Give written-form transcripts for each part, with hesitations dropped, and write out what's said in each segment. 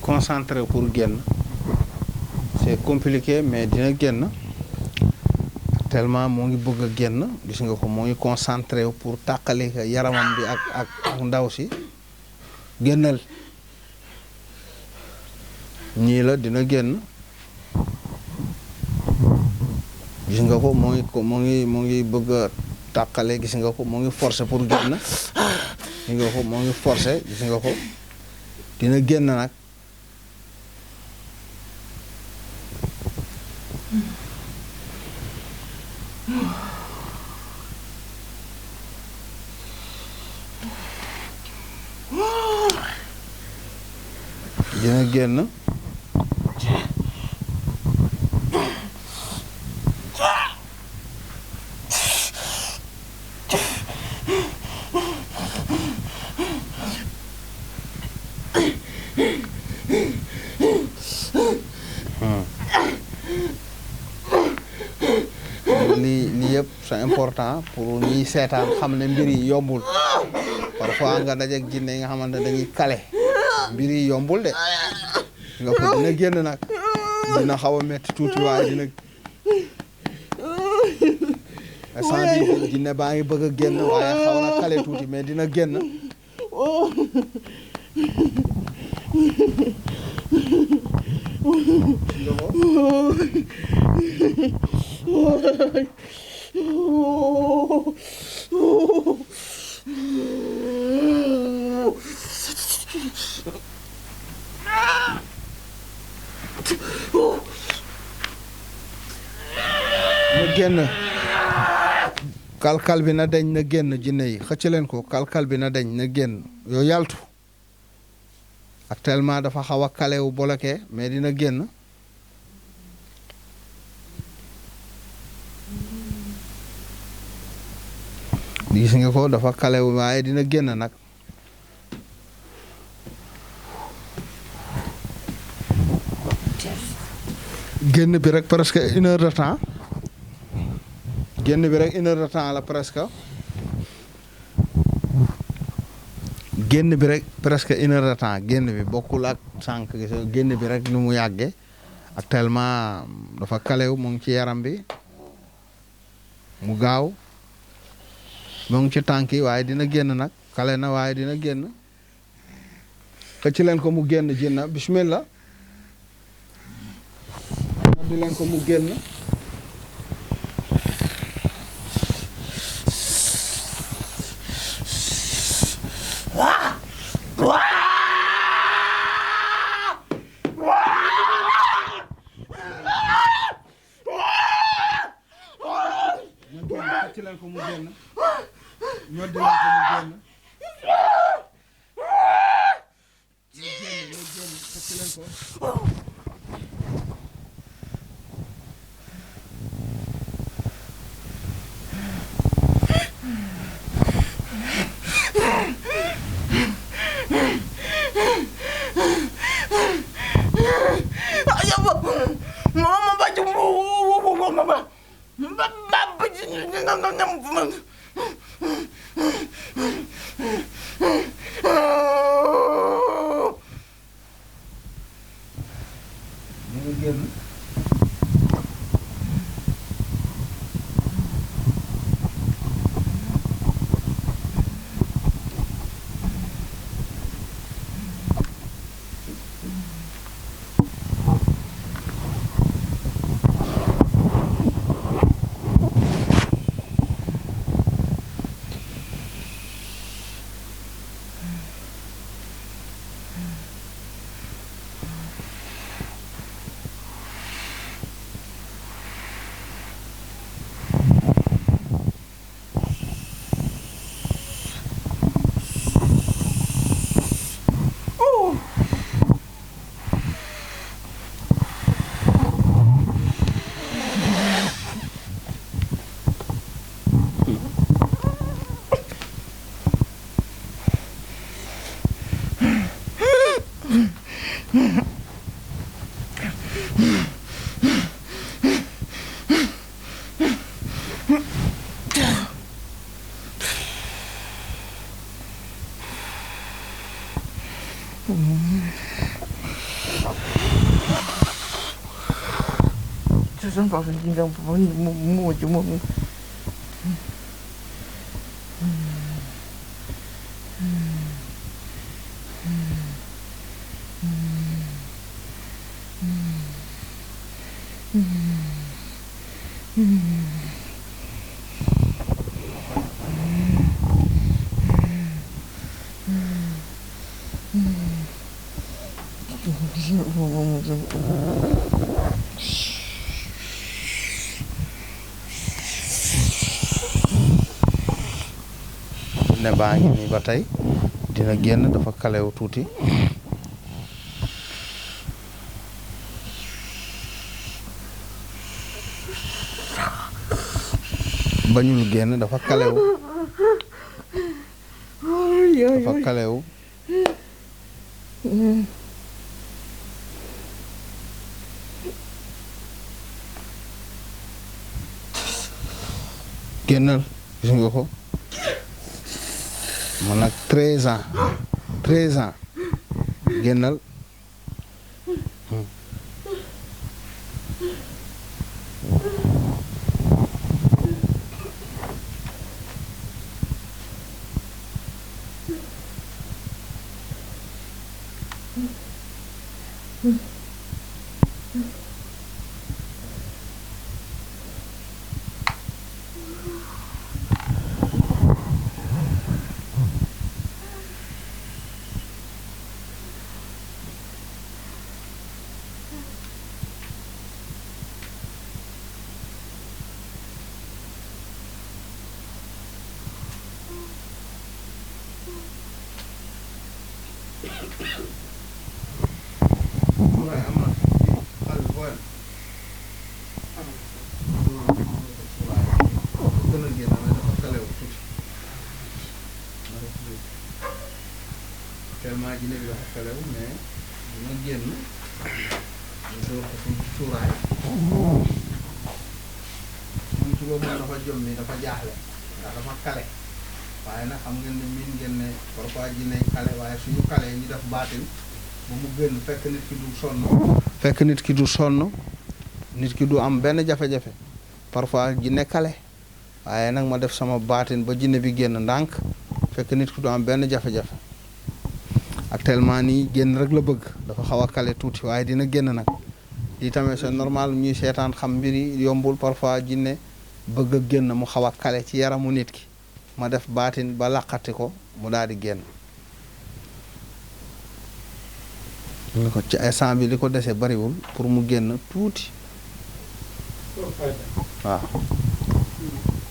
Concentré pour génn c'est compliqué mais dina génn tellement moo ngi bëgg a génn gis nga ko moo ngi concentré pour tàqale yaramam bi ak ndaw si génnal ñii la dina génn gis nga ko moo ngi bëgg a tàqale gis nga ko moo ngi forcé pour génn gis nga ko moo ngi forcé gis nga ko dina génn nag dina génn lii yëpp c'est important pour ñiy seetaan xam ne mbir yi yombul parfois nga dajeek jinne yi nga xamante ne dañuy kale mbir yi yombul de nga ko dina génn nag dina xaw a metti tuuti waaye dina instant bi jinne baa ngi bëgg a génn waaye xaw na kale tuuti mais dina génn na génn kalkal bi na dañ na génn jinne yi xëcc leen ko kalkal bi na dañ na génn yoo yaltu actuellement dafa xaw a kalewu bloqué mais dina génn gis nga ko dafa kalewu waaye dina génn nag génn bi rek presque 1 heure de temps génn bi rek 1 heure de temps la presque génn bi rek presque 1 heure de temps génn bi bokkul ak sànq génn bi rek ni mu yàggee actuellement dafa kalew mu ngi ci yaram bi mu gaaw mu ngi ci tànk yi waaye dina génn nag kale na waaye dina génn xëcc leen ko mu génn jinna bismillah di leen ko mu génn xëcc leen ko mu génn ñoddi leen ko mu génn xëcc leen ko 这真保持紧张，不摸就摸。ne baa ngi nii ba tey dina génn dafa kalewu tuuti bañul génn dafa kalewu génnal gis nga ko man nag 13 ans génnal tellement jinne bi dafa kalewu mais dina génn ñu door ko suñ cuuraay moom ci boobu dafa jommi dafa jaaxle ndax dafa kale waaye nag xam ngeen ne miin ngeen ne parfois jinne kale waaye suñu kalee ñu def baatin ba mu génn fekk nit ki du sonn nit ki du am benn jafe-jafe parfois jinne kale waaye nag ma def sama baatin ba jinne bi génn ndànk fekk nit ki du am benn jafe-jafe actuellement nii génn rek la bëgg dafa xaw a kale tuuti waaye dina génn nag lii tamit c'est normal ñuy seetaan xam mbir yi yombul parfois jinne bëgg a génn mu xaw a kale ci yaramu nit ki ma def baatin ba laqati ko mu daal di génn li ko ci instant bi li ko dese bariwul pour mu génn tuuti waaw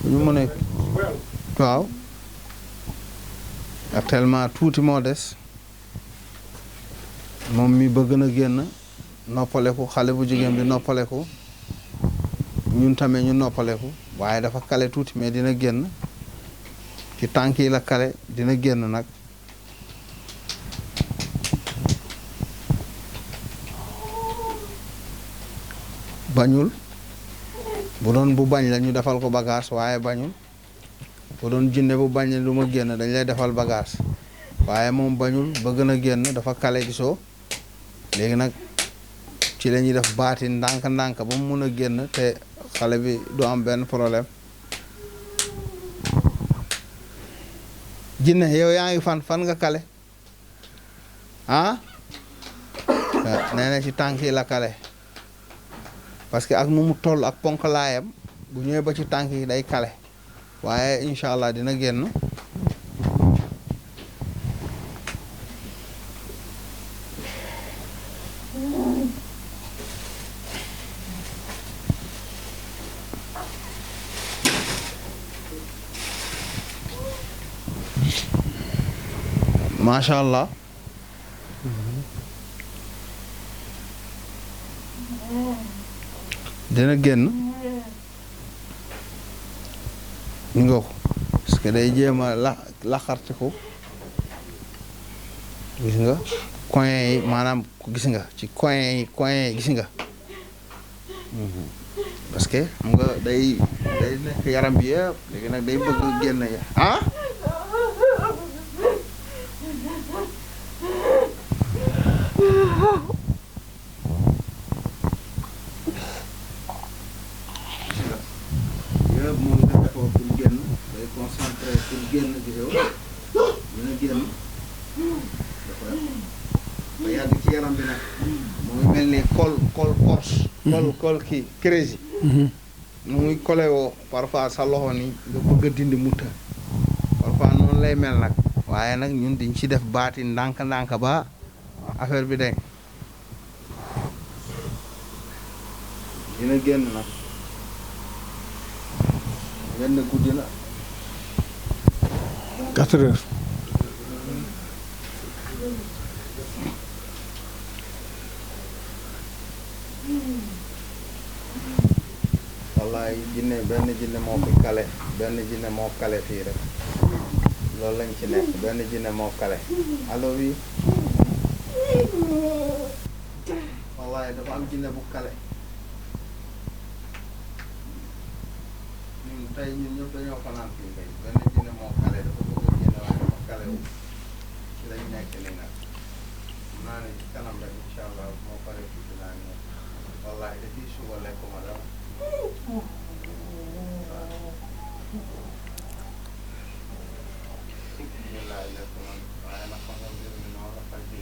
ñu mën a waaw actuellement tuuti moo des moom mi bëgg na génn noppaleku xale bu jigéen bi noppaleku ñun tamit ñu noppaleku waaye dafa kale tuuti mais dina génn ci tànk yi la kale dina génn nag bañul bu doon bu bañ la ñu defal ko bagage waaye bañul bu doon jinne bu bañ lu ma génn dañ lay defal bagage waaye moom bañul bëgg na génn dafa kale gisoo léegi nag ci la ñuy def baati ndànk-ndànk ba mu mun a génn te xale bi du am benn problème jinne yow yaa ngi fan nga kale ah nee na ci tànk yi la kale parce que ak nu mu toll ak ponk laayam bu ñëwee ba ci tànk yi day kale waaye incha allah dina génn macha allah dina génn ñu nga ko parce que day jéem a laxarte ko gis nga coin yi maanaam gis nga ci coin yi gis nga parce que xam nga day nekk yaram bi yëpp léegi nag day bëgg génn ya ah yëpp moom nga defoo pour génn day concentré pour génn gisoo dina génn dafa ba yàgg ci yaram bi nag mooy mel ni kol kii crési nu muy kole woo parfois sa loxo ni nga bëgg a dindi mutta parfois noonu lay mel nag waaye nag ñun diñ ci def baati ndànk-ndànk ba affaire bi dañ dina génn nag benn guddi la 4 heures. wallaay benn jinne moo fi kale benn jinne moo kale fii rek loolu lañ ci nekk benn jinne moo kale allo oui wallaay dafa am jinne bu kale ñun tey ñun ñëpp dañoo fanaan fii tey benn jinne moo kale dafa bëgg a génne waaye dafa kale wu ci lañ nekk nii nag xam naa ne ci kanam rek incha allah moo pare fii dinaa ñëw wallaay depuis suba lekkuma dara laay lekk man waaye nag xam nga mbir mi noonu la faj bi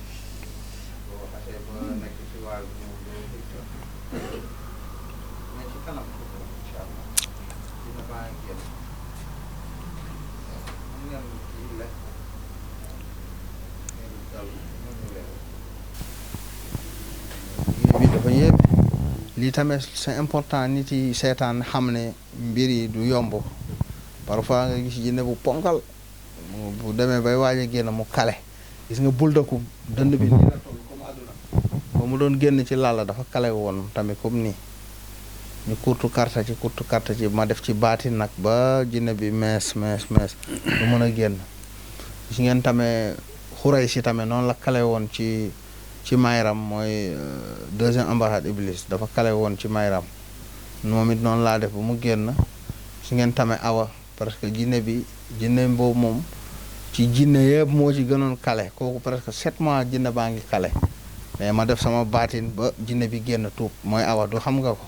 boo xasee ba nekk ci waar bi ñëw doo dicteur mais ci kanam tuuti la incha allah dina baa ngi génn am ngeen kii lekk ngeen dal mënu leen liggéey bi dafa yéeme lii tamit c'est important nit yi seetaan xam ne mbir yi du yomb parfois nga gis jinne bu ponkal bu demee bay waaj a génn mu kale gis nga bul dëkku dënd bi nii la toll comme àdduna ba mu doon génn ci lalla dafa kale woon tamit comme nii ñu kurtu karta ci ma def ci baati nag ba jinne bi mees du mën a génn gis ngeen tamit xuray si tamit noonu la kale woon ci mayram mooy deuxième ambassade iblis dafa kale woon ci mayram moom it noonu laa def ba mu génn gis ngeen tamit awa parce que jinne boobu moom ci jinne yëpp moo ci gënoon kale kooku presque 7 mois jinne baa ngi kale mais ma def sama baatin ba jinne bi génn tuub mooy awa du xam nga ko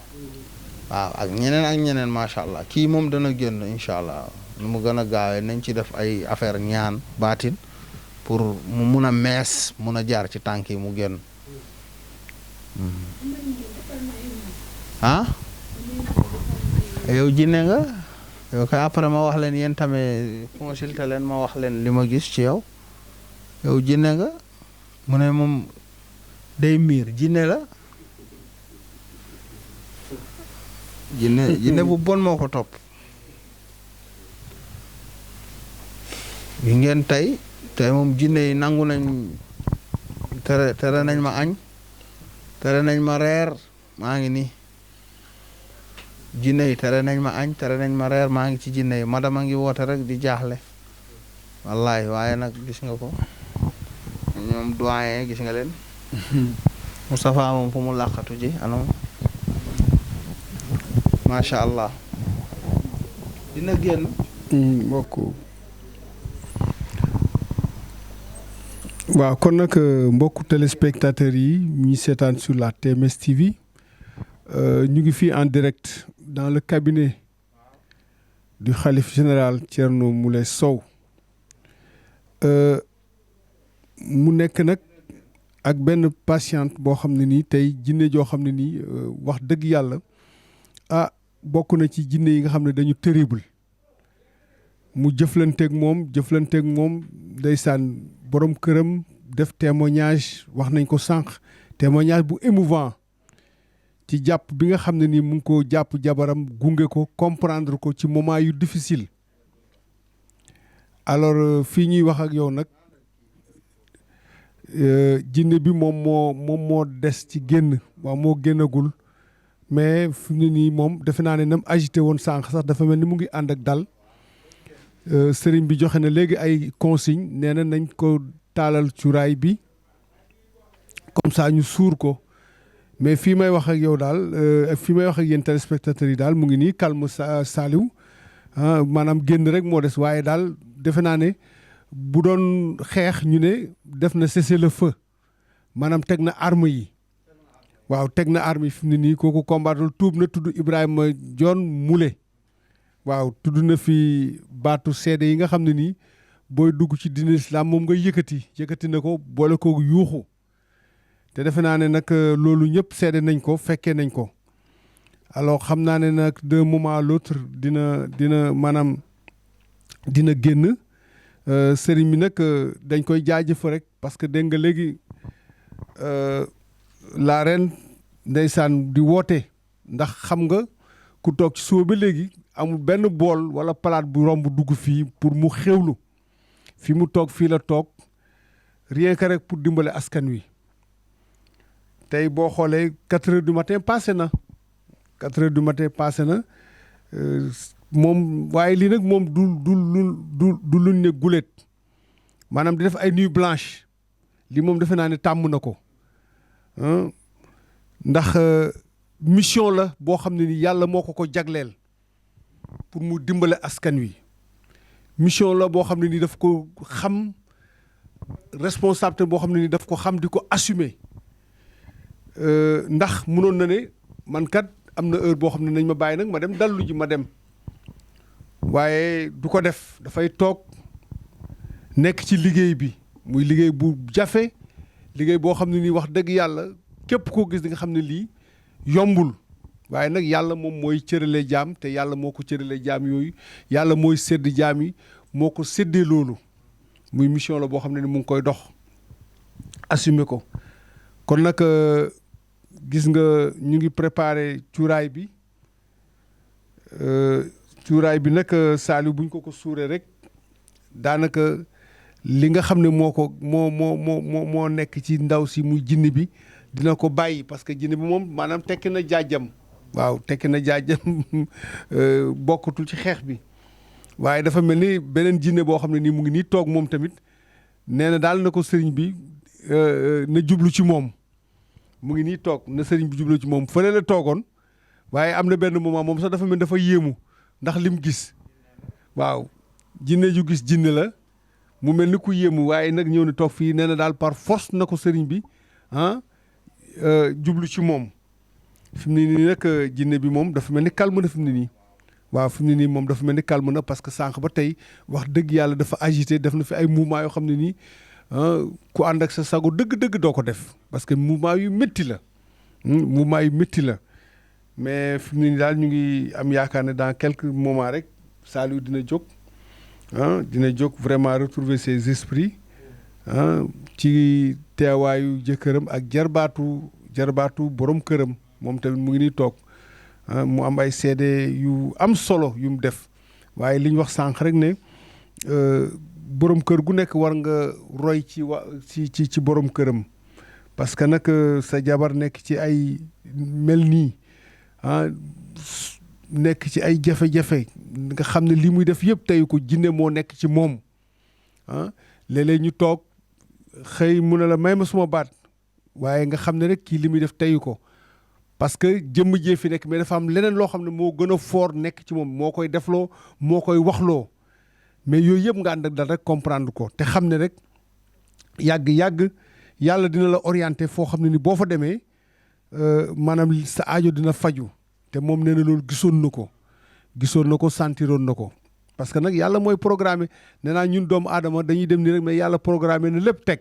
waaw ak ñeneen macha allah kii moom dana génn incha allah nu mu gën a gaawee nañ ci def ay affaire ñaan baatin pour mu mun a mees mun a jaar ci tànk yi mu génn ah yow jinne nga yow kay après ma wax leen yéen tamit consulté leen ma wax leen li ma gis ci yow jinne nga mu ne moom day miir jinne la jinne bu bon moo ko topp yi ngeen tey moom jinne yi nangu nañ tere nañ ma añ tere nañ ma reer maa ngi nii jinne yi tere nañ ma añ tere nañ ma reer maa ngi ci jinne yi madama ngi woote rek di jaaxle wallaay waaye nag gis nga ko ñoom doyen gis nga leen Moustapha moom fu mu làqatu ji anam macha allah dina génn. mbokk waaw kon nag mbokku téléspectateurs yi ñuy seetaan sur la TMS TV ñu ngi fii en direct dans le cabinet du khalife général Thierno Moule Sow mu nekk nag ak benn patiente boo xam ne nii tey jinne joo xam ne nii wax dëgg yàlla bokk na ci jinne yi nga xam ne dañu terrible mu jëflanteeg moom ndeysaan borom këram def témoignage wax nañ ko sànq témoignage bu émouvant ci jàpp bi nga xam ne nii mu ngi ko jàpp jabaram gunge ko comprendre ko ci moment yu difficile alors fii ñuy wax ak yow nag jinne bi moom moo des ci génn waaw moo génnagul mais fi mu ne nii moom defe naa ne nam agité woon sànq sax dafa mel ni mu ngi ànd ak dal sëriñ bi joxe na léegi ay consigne nee na nañ ko taalal cuuraay bi comme ça ñu suur ko mais fii may wax ak yow daal fii may wax ak yéen téléspectateurs yi daal mu ngi nii calme Saliou maanaam génn rek moo des waaye daal defe naa ne bu doon xeex ñu ne def na cessez-le-feu maanaam teg na arme yi waaw teg na arme yi fi mu ne nii kooku combattul tuub na tudd Ibrahima John Moule waaw tudd na fi baatu seede yi nga xam ne nii booy dugg ci diine islam moom nga yëkkati na ko boole ko yuuxu te defe naa ne nag loolu ñëpp seede nañ ko fekkee nañ ko alors xam naa ne nag d'un moment à l'autre dina maanaam dina génn sëriñ bi nag dañ koy jaajëf rek parce que dégg nga léegi la reine ndeysaan di woote ndax xam nga ku toog ci suba ba léegi amul benn bool wala palaat bu romb dugg fii pour mu xewlu fi mu toog fii la toog rien que rek pour dimbale askan wi tey boo xoolee 4 heures du matin passé na moom waaye lii nag moom du luñ ne guléet maanaam di def ay nuit blanche lii moom defe naa ne tàmm na ko ndax mission la boo xam ne ni yàlla moo ko jagleel pour mu dimbale askan wi mission la boo xam ne ni daf ko xam responsabilité boo xam ne ni daf ko xam di ko assumer ndax mënoon na ne man kat am na heure boo xam ne nañ ma bàyyi nag ma dem dallu ji ma dem waaye du ko def dafay toog nekk ci liggéey bi muy liggéey bu jafe liggéey boo xam ne nii wax dëgg yàlla képp koo gis di nga xam ne lii yombul waaye nag yàlla moom mooy cërale jaam te yàlla moo ko cërale jaam yooyu yàlla mooy sédd jaam yi moo ko séddee loolu muy mission la boo xam ne ni mu ngi koy dox assumer ko kon nag gis nga ñu ngi préparé cuuraay bi nag Saliou buñ ko suuree rek daanaka li nga xam ne moo nekk ci ndaw si muy jinne bi dina ko bàyyi parce que jinne bi moom maanaam tekki na jaajam waaw tekki na jaajam bokkatul ci xeex bi waaye dafa mel ni beneen jinne boo xam ne nii mu ngi nii toog moom tamit nee na daal na ko sëriñ bi na jublu ci moom mu ngi nii toog na sëriñ bi jublu ci moom fële la toogoon waaye am na benn moment moom sax dafa mel dafa yéemu ndax lim gis waaw jinne ju gis jinne la mu mel ni ku yéemu waaye nag ñëw na toog fii nee na daal par force na ko sëriñ bi jublu ci moom fi mu ne nii nag jinne bi moom dafa mel ni calme na fi mu ne nii waaw fi mu ne nii moom dafa mel ni calme na parce que sànq ba tey wax dëgg yàlla dafa agité def na fi ay mouvement yoo xam ne nii ku ànd ak sa sago dëgg-dëgg doo ko def parce que mouvement yu métti la mais fi mu ne nii daal ñu ngi am yaakaar ne dans quelques moments rek Saliou dina jóg vraiment retrouver ses esprits ci teewaayu jëkkëram ak jarbaatu borom këram moom tamit mu ngi nii toog mu am ay seede yu am solo yu mu def waaye li ñu wax sànq rek ne borom kër gu nekk war nga roy ci borom këram parce que nag sa jabar nekk ci ay mel nii nekk ci ay jafe-jafe nga xam ne li muy def yëpp tey ko jinne moo nekk ci moom léeg-léeg ñu toog xëy mu ne la may ma suma baat waaye nga xam ne rek kii li muy def teyu ko parce que jëmm jee fi nekk mais dafa am leneen loo xam ne moo gën a fort nekk ci moom moo koy defloo moo koy waxloo mais yooyu yëpp nga ànd ak dal rek comprendre ko te xam ne rek yàgg yàlla dina la orienté foo xam ne ni boo fa demee maanaam sa aajo dina faju te moom nee na loolu gisoon na ko sentiroon na ko parce que nag yàlla mooy programmé nee naa ñun doomu aadama dañuy dem ni rek mais yàlla programmé na lépp teg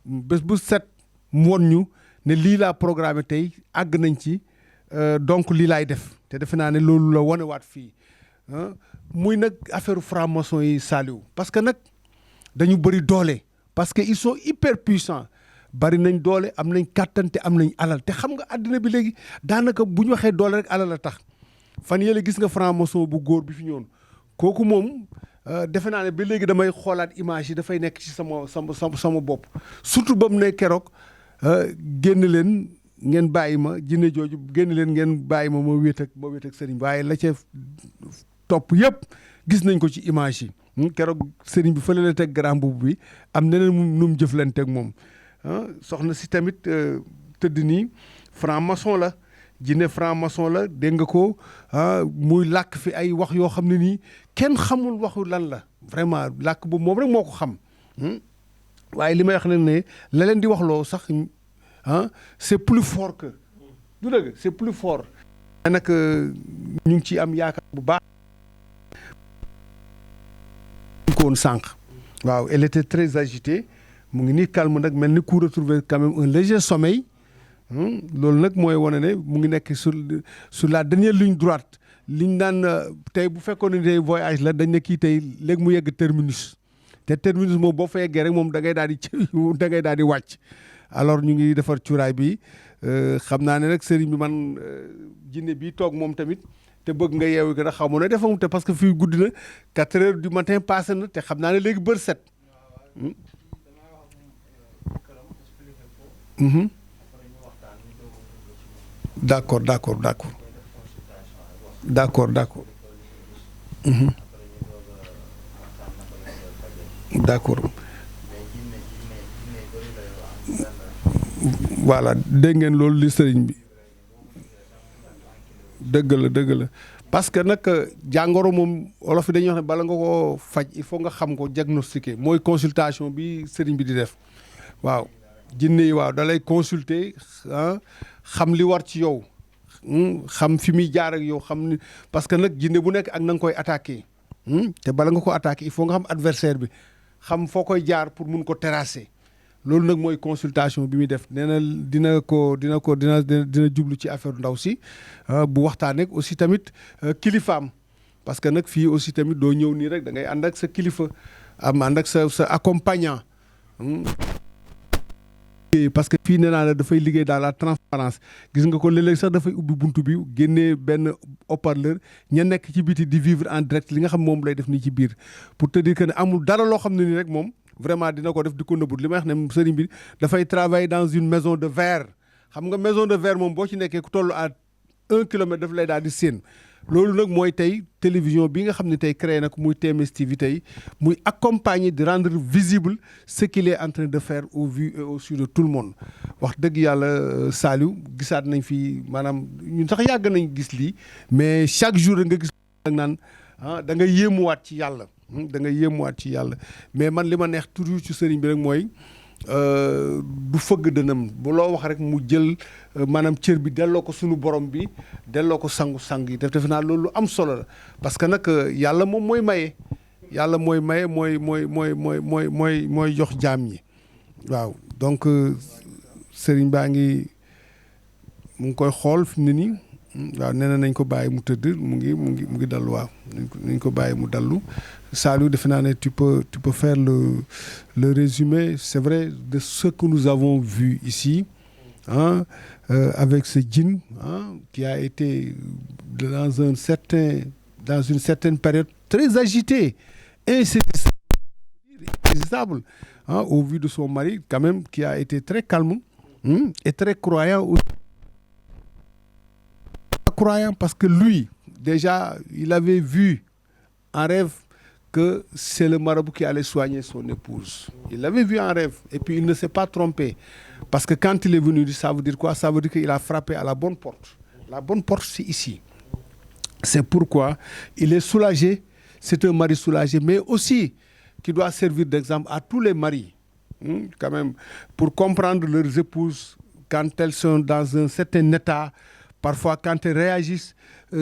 bés bu set mu won ñu ne lii laa programmé tey àgg nañ ci donc lii laay def te defe naa ne loolu la wanewaat fii muy nag affaire franc-maçon yi Saliou parce que nag dañu bëri doole parce que ils sont hyper puissants bari nañ doole am nañ kàttan te am nañ alal te xam nga àddina bi léegi daanaka bu ñu waxee doole rek alal la tax fan yële gis nga franc-maçon bu góor bi fi ñëwoon kooku moom defe naa ne ba léegi damay xoolaat image yi dafay nekk ci sama bopp surtout ba mu ne keroog génn leen ngeen bàyyi ma jinne jooju génn leen ngeen bàyyi ma wéet ak sëriñ waaye la ca topp yëpp gis nañ ko ci image yi keroog sëriñ bi fële la teg grand boobu bi am neneen nu mu jëflanteeg moom soxna si tamit tëdd nii franc-maçon la jinne franc-maçon la dégg nga ko muy làkk fi ay wax yoo xam ne nii kenn xamul waxu lan la vraiment làkk boobu moom rek moo ko xam waaye li may wax nag ne la leen di wax loo sax c'est plus fort que du dëgg c'est plus fort nag ñu ngi ci am yaakaar bu baax ko woon sànq waaw elle était très agitée mu ngi nii calme nag mel ni ku retrouver quand même un léger sommeil loolu nag mooy wane ne mu ngi nekk sur la dernière ligne droite liñ naan tey bu fekkoon ne tey voyage la dañ ne kii tey léegi mu yegg terminus te terminus moom boo fa yeggee rek moom da ngay daal di wàcc alors ñu ngi defar cuuraay bi xam naa ne rek sëriñ bi man jinne bi toog moom tamit te bëgg nga yeewu gën a xamu ne defamu te parce que fii guddi na 4 heures du matin passé na te xam naa ne léegi bër set d'accord voilà dégg ngeen loolu li sëriñ bi dëgg la parce que nag jàngoro moom olof yi dañuy wax ne bala nga ko faj il faut nga xam ko diagnostiquer mooy consultation bi sëriñ bi di def waaw jinne yi waaw da lay consulter xam li war ci yow xam fi muy jaar ak yow xam ni parce que nag jinne bu nekk ak na nga koy attaquer te bala nga ko attaquer il faut nga xam adversaire bi xam foo koy jaar pour mun ko terrasser loolu nag mooy consultation bi muy def nee na dina jublu ci affaire ndaw si bu waxtaanee aussi tamit kilifaam parce que nag fii aussi tamit doo ñëw nii rek da ngay ànd ak sa kilifa ànd ak sa accompagnant parce que fii nee naa la dafay liggéey dans la transparence gis nga ko léeg-léeg sax dafay ubbi buntu bi génnee benn haut-parleur ña nekk ci biti di vivre en direct li nga xam moom lay def nii ci biir pour te dire que ne amul dara loo xam ne nii rek moom vraiment dina ko def di ko nëbbut li may wax ne sëriñ bi dafay travailler dans une maison de verre xam nga maison de verre moom boo ci nekkee ku toll à 1 kilomètre daf lay daal di séen loolu nag mooy tey télévision bi nga xam ne tey créé na ko muy TMS TV tey muy accompagner de rendre visible ce qu'il est en train de faire au vu et au su de tout le monde wax dëgg yàlla Saliou gisaat nañ fi maanaam ñun sax yàgg nañ gis lii mais chaque jour nga gis ak naan da nga yéemuwaat ci yàlla mais man li ma neex toujours ci sëriñ bi rek mooy du fëgg dënam bu loo wax rek mu jël maanaam cër bi delloo ko sunu borom bi delloo ko sangu-sang yi defe naa loolu am solo la parce que nag yàlla moom mooy maye mooy jox jaam ñi waaw donc sëriñ baa ngi mu ngi koy xool fi mu ne nii waaw nee na nañ ko bàyyi mu tëdd mu ngi dallu waaw nañ ko bàyyi mu dallu Saliou defe naa ne tu peux faire le résumé c'est vrai de ce que nous avons vu ici avec ce djinn qui a été dans une certaine période très agité insaisissable au vu de son mari quand même qui a été très calme et très croyant aussi. Croyant parce que lui déjà il avait vu en rêve que c'est le marabout qui allait soigner son épouse. Il l'avait vu en rêve et puis il ne s'est pas trompé. Parce que quand il est venu, ça veut dire quoi? Ça veut dire qu'il a frappé à la bonne porte. La bonne porte, c'est ici. C'est pourquoi il est soulagé. C'est un mari soulagé, mais aussi qui doit servir d'exemple à tous les maris, quand même, pour comprendre leurs épouses quand elles sont dans un certain état. Parfois, quand elles réagissent,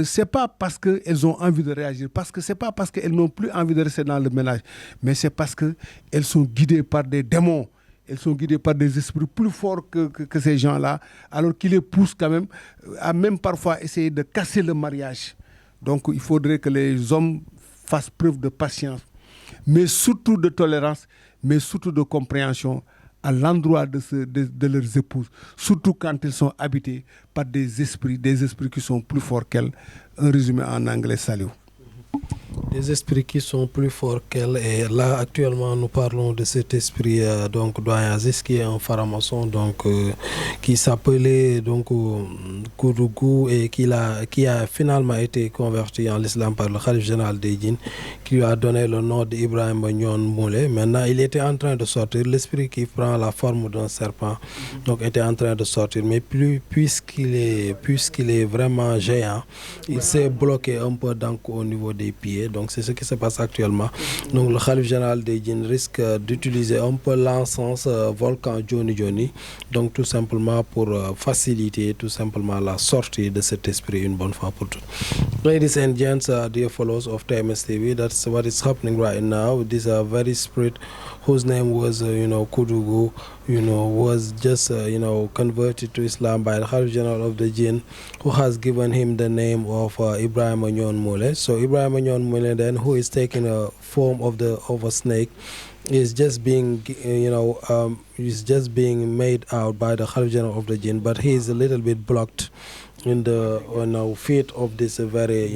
c'est pas parce qu'elles ont envie de réagir, parce que c'est pas parce qu'elles n'ont plus envie de rester dans le ménage, mais c'est parce qu'elles sont guidées par des démons, elles sont guidées par des esprits plus forts que ces gens-là, alors qu'ils les poussent quand même à même parfois essayer de casser le mariage. Donc, il faudrait que les hommes fassent preuve de patience, mais surtout de tolérance, mais surtout de compréhension à l'endroit de leurs épouses, surtout quand ils sont habités par des esprits qui sont plus forts qu'elles. Un résumé en anglais, salut. Des esprits qui sont plus forts qu'elle. Et là, actuellement, nous parlons de cet esprit, donc, Doyen Aziz, qui est un franc-maçon, donc, qui s'appelait, donc, Koudougou, et qui a finalement été converti en l'islam par le Khalif général des djinns, qui lui a donné le nom d'Ibrahim Nyon Moulé. Maintenant, il était en train de sortir, l'esprit qui prend la forme d'un serpent, donc, était en train de sortir. Mais puisqu'il est vraiment géant, il s'est bloqué un peu donc, au niveau des pieds. Donc c'est ce qui se passe actuellement. Donc le Khalif général des djinns risque d'utiliser un peu l'encens volcan Johnny Johnny, donc tout simplement pour faciliter tout simplement la sortie de cet esprit une bonne fois pour toutes. Ladies and gents, dear followers of TMS TV, that's what is happening right now. This very spirit whose name was Koudougou, was just converted to Islam by the Khalif General of the Jinn, who has given him the name of Ibrahim Nyon Moulé. So Ibrahim Nyon Moulé, then, who is taking a form of a snake, is just being made out by the Khalif General of the Jinn, but he is a little bit blocked in the feet of this very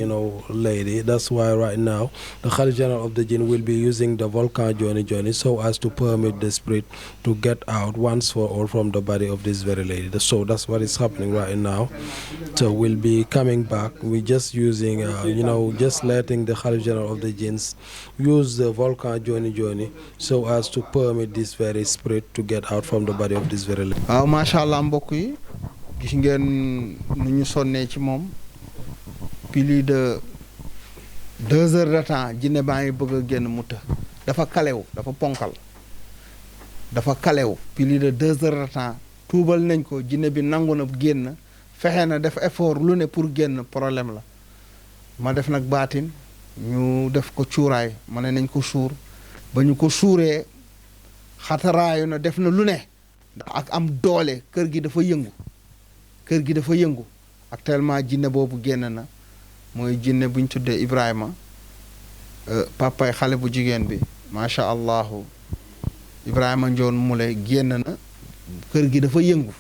lady. That's why right now the Khalif General of the Jinn will be using the volcan Johnny so as to permit the spirit to get out once for all from the body of this very lady. So that's what is happening right now. So we'll be coming back. We're just using just letting the Khalif General of the Jinns use the volcan Johnny so as to permit this very spirit to get out from the body of this very lady. Mashallah mbokk yi, gis ngeen nu ñu sonnee ci moom plus de 2 heures de temps jinne baa ngi bëgg a génn mu të dafa kalew dafa ponkal dafa kalew plus de 2 heures de temps tuubal nañ ko jinne bi nangu na génn fexe na def effort lu ne pour génn problème la ma def nag baatin ñu def ko cuuraay ma ne nañ ko suur ba ñu ko suuree xataraayu na def na lu ne ndax ak am doole kër gi dafa yëngu actuellement jinne boobu génn na mooy jinne buñ tuddee Ibrahima papay xale bu jigéen bi macha allahu Ibrahima Njoon Mule génn na kër gi dafa yëngu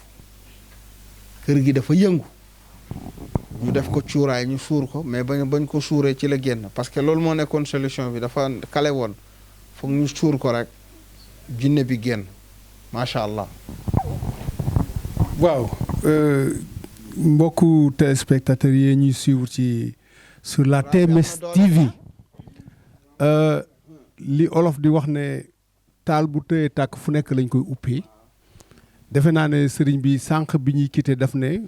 ñu def ko cuuraay ñu suur ko mais bañ ko suuree ci la génn parce que loolu moo nekkoon solution bi dafa kale woon foog ñu suur ko rek jinne bi génn macha allah. waaw mbokku téléspectateurs yi ñuy suivre sur la TMS TV li olof di wax ne taal bu tëyee tàkk fu nekk lañ koy uppee defe naa ne sëriñ bi sànq bi ñuy quitté daf ne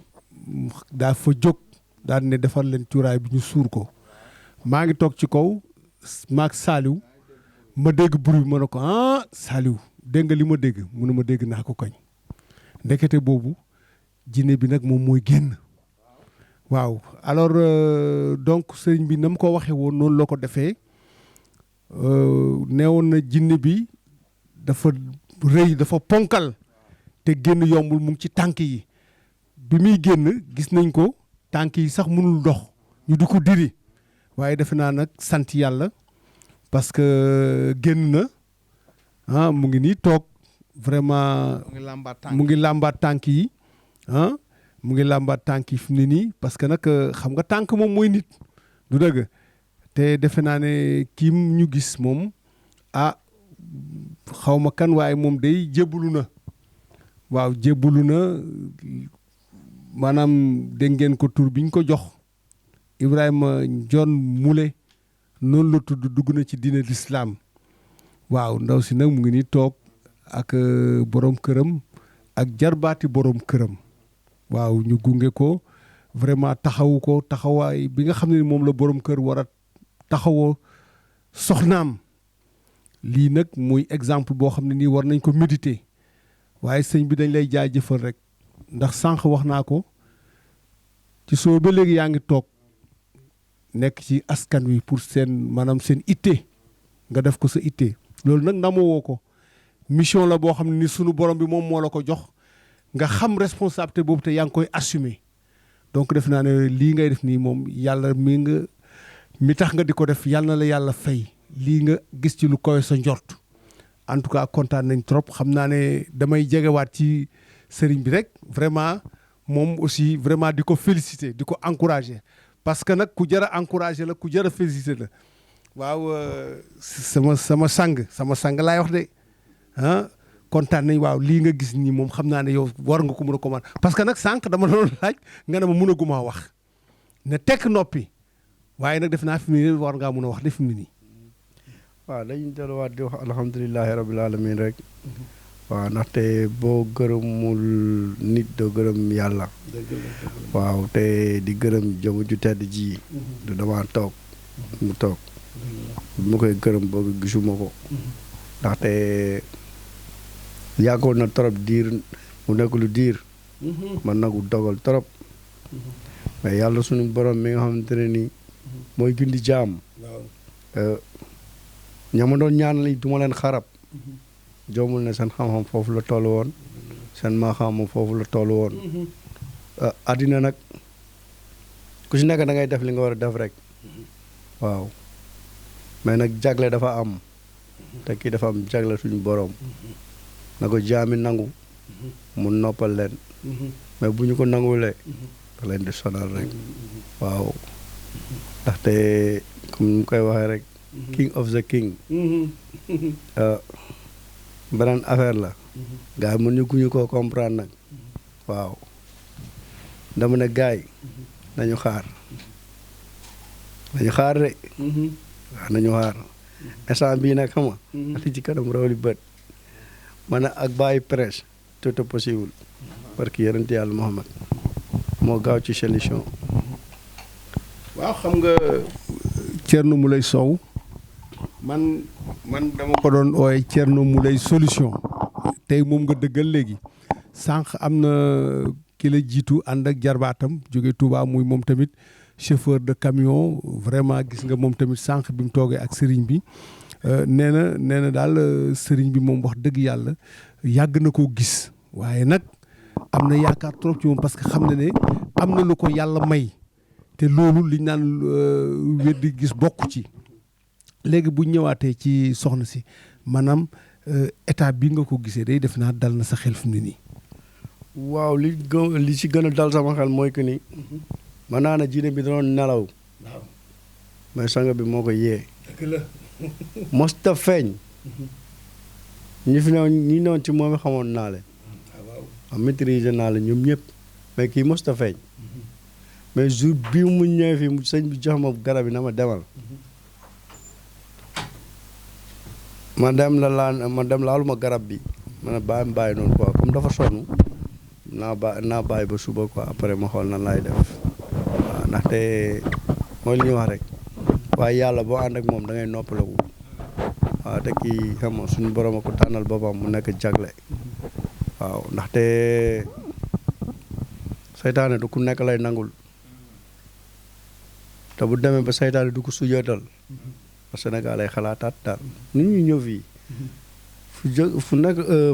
daa fa jóg daal ne defar leen cuuraay bi ñu suur ko maa ngi toog ci kaw maag Saliou ma dégg bruit bi ma ne ko Saliou dégg nga li ma dégg mu ne ma dégg naa ko koñ ndekete boobu jinne bi nag moom mooy génn waaw alors donc sëriñ bi na mu ko waxee woon noonu la ko defee neewoon na jinne bi dafa rëy dafa ponkal te génn yombul mu ngi ci tànk yi bi muy génn gis nañ ko tànk yi sax mënul dox ñu di ko diri waaye defe naa nag sant yàlla parce que génn na mu ngi nii toog vraiment mu ngi làmbaat tànk yi mu ngi làmbaat tànk yi fi mu ne nii parce que nag xam nga tànk moom mooy nit du dëgg te defe naa ne kii ñu gis moom xaw ma kan waaye moom day jébbalu na waaw jébbalu na maanaam dégg ngeen ko tur bi ñu ko jox Ibrahima Njoon Mule noonu la tudd dugg na ci diine l'islam waaw ndaw si nag mu ngi nii toog ak borom këram ak jarbaati borom këram waaw ñu gunge ko vraiment taxawu ko taxawaay bi nga xam ne moom la borom kër war a taxawoo soxnaam lii nag muy exemple boo xam ne nii war nañ ko méditer waaye sëñ bi dañ lay jaajëfal rek ndax sànq wax naa ko ci soo ba léegi yaa ngi toog nekk ci askan wi pour seen maanaam seen itte nga def ko sa itte loolu nag ndamoo ko mission la boo xam ne ni sunu borom bi moom moo la ko jox nga xam responsabilité boobu te yaa ngi koy assumer donc def naa ne lii ngay def nii moom yàlla mi tax nga di ko def yàlla na la yàlla fay lii nga gis ci lu koy sa njort en tout cas kontaan nañ trop xam naa ne damay jegewaat ci sëriñ bi rek vraiment moom aussi vraiment di ko féliciter di ko encourager parce que nag ku jar a encourager la ku jar a féliciter la waaw sama sang laay wax de ah kontaan nañ waaw lii nga gis nii moom xam naa ne yow war nga ko mën a commande parce que nag sànq dama la doon laaj nga ne ma mën a gumaa wax ne tekk noppi waaye nag def naa fi mu ne war ngaa mën a wax def fi mu ne nii. waaw dañuy delluwaat di wax alhamdulilahi rabil alamin rek waaw ndaxte boo gërëmul nit doo gërëm yàlla waaw te di gërëm jëmu ju tedd ji du dama toog mu toog mu koy gërëm boobu gisuma ko ndaxte yàggoon na trop diir mu nekk lu diir man nagu dogal trop mais yàlla sunu borom mi nga xamante ne nii mooy gindi jaam ñama doon ñaan li duma leen xarab joomul ne seen xam-xam foofu la toll woon seen maaxaama foofu la toll woon àddina nag ku si nekk da ngay def li nga war a def rek waaw mais nag jagle dafa am te kii dafa am jagle suñu borom na ko jaami nangu mu noppal leen mais bu ñu ko nanguwulee da leen di sonal rek waaw ndaxte comme ni mu koy waxee rek king of the king beneen affaire la gars yi mën ñu guñu koo comprendre nag waaw dama ne gars yi nañu xaar de waaw nañu xaar instant bii nag xam nga ati ci kanam rawli bët man ak bàyyi presse tout est possible parce que yonent yàlla Muhammad moo gaaw ci solution. waaw xam nga Thierno Moulay Sow man dama ko doon ooye Thierno Moulay solution tey moom nga dëggal léegi sànq am na ki la jiitu ànd ak jarbaatam jóge Touba muy moom tamit chauffeur de camion vraiment gis nga moom tamit sànq bi mu toogee ak sëriñ bi nee na daal sëriñ bi moom wax dëgg yàlla yàgg na koo gis waaye nag am na yaakaar trop ci moom parce que xam na ne am na lu ko yàlla may te loolu liñ naan weddi gis bokk ci léegi bu ñëwaatee ci soxna si maanaam état bi nga ko gisee day def naa dal na sa xel fi mu ne nii. waaw li ci gën a dal sama xel mooy que ni man naa ne jinne bi doon nelaw waaw mais sanga bi moo ko yee. dëgg la. mosta feeñ ñi newoon ci moom xamoon naa leen waaw maîtriser naa leen ñoom ñëpp mais kii mosta feeñ mais jour bii mu ñëwee fii mu sëñ bi jox ma garab yi na ma demal ma dem laalu ma garab bi ma ne bàyyi noonu quoi comme dafa sonn naa bàyyi ba suba quoi après ma xool nan laay def waaw ndaxte mooy li ñuy wax rek waaye yàlla boo ànd ak moom da ngay noppaleku waaw te kii xam nga suñu borom a ko tànnal boppam mu nekk jagle waaw ndaxte saytaane du ku nekk lay nangul te bu demee ba saytaane du ko sujootal Sénégal ay xalaataat daal nit ñi ñëw fii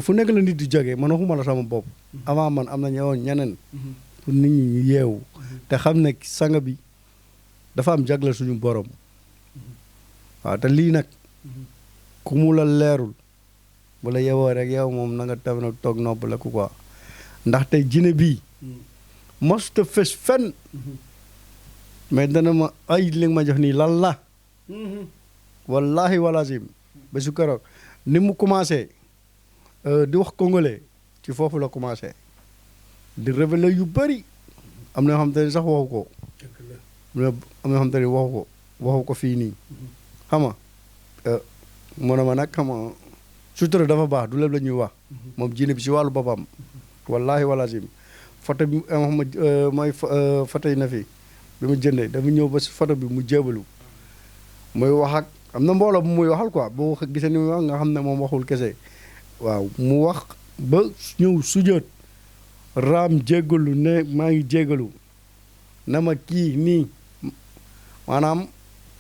fu nekk la nit di jógee man waxuma la sama bopp avant man am na ñeneen pour nit ñi ñu yeewu te xam ne sanga bi dafa am jagle suñu borom waaw te lii nag ku mu la leerul bu la yeewoo rek yow moom na nga taf na toog noppale ku quoi ndaxte jinne bii mosta fes fenn mais dana ma ay li nga ma jox nii lan la wallahi walazim ba su keroog ni mu commencé di wax congolais ci foofu la commencé di révéler yu bëri am na yoo xam te ne sax waxu ko am na yoo xam te ne waxu ko fii nii xam nga mu ne ma nag xam nga sutura dafa baax du lépp la ñuy wax moom jinne bi si wàllu boppam wallahi walazim photo bi mooy photo yi na fi bi mu jëndee dafa ñëw ba si photo bi mu jébalu muy wax ak am na mbooloo bu muy waxal quoi boo gisee ni muy wax nga xam ne moom waxul kese waaw mu wax ba ñëw sujjoot raam jégalu ne maa ngi jégalu na ma kii nii maanaam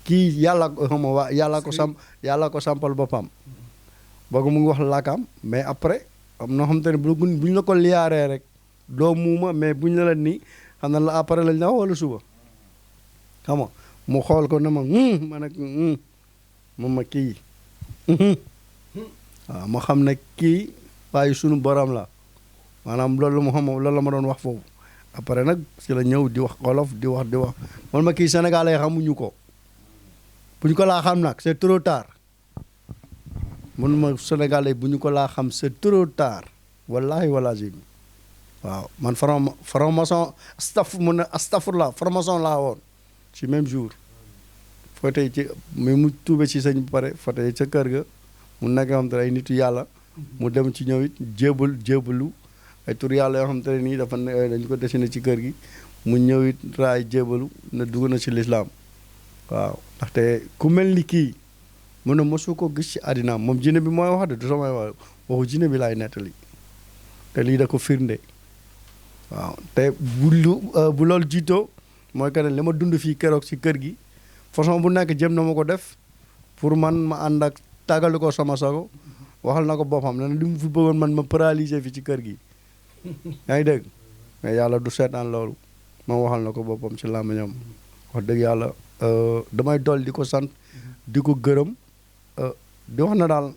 kii yàlla xam nga waa yàlla ko sampal boppam boogu mu ngi wax laakaam mais après am na xam te ne bu ñu la ko liyaaree rek doo muuma mais bu ñu la nii xam na la après lañ la wax wala suba xam nga mu xool ko ne ma ma ne moom ma kii waaw ma xam ne kii waaye sunu borom la maanaam loolu mu xam loolu la ma doon wax foofu après nag si la ñëw di wax olof di wax man ma kii sénégalais xamuñu ko bu ñu ko laa xam nag c'est trop tard mun ma sénégalais bu ñu ko laa xam c'est trop tard wallahi walazim waaw man formation astafurlah formation laa woon ci même jour foo tey ci mais mu tuube ci sëñ bu pare foo tey ca kër ga mu nekk yoo xam te ne ay nitu yàlla mu dem ci ñëw it jébalu ay tur yàlla yoo xam te ne nii dafa dañu ko dessiné ci kër gi mu ñëw it raay jébalu ne dugg na ci lislaam waaw ndaxte ku mel ni kii mu ne mosu ko gis ci àddinaam moom jinne bi mooy wax de du samay wax waxu jinne bi laay nettali te lii da ko firnde waaw te bu loolu jiitoo mooy que ne li ma dund fii keroog ci kër gi façon bu nekk jëm na ma ko def pour man ma ànd ak tàggalu ko sama sago waxal na ko boppam ne li mu fi bëggoon man ma paralyser fi ci kër gi yaa ngi dégg mais yàlla du seetaan loolu moom waxal na ko boppam ci làmmiñam wax dëgg yàlla damay dool di ko sant di ko gërëm di wax na daal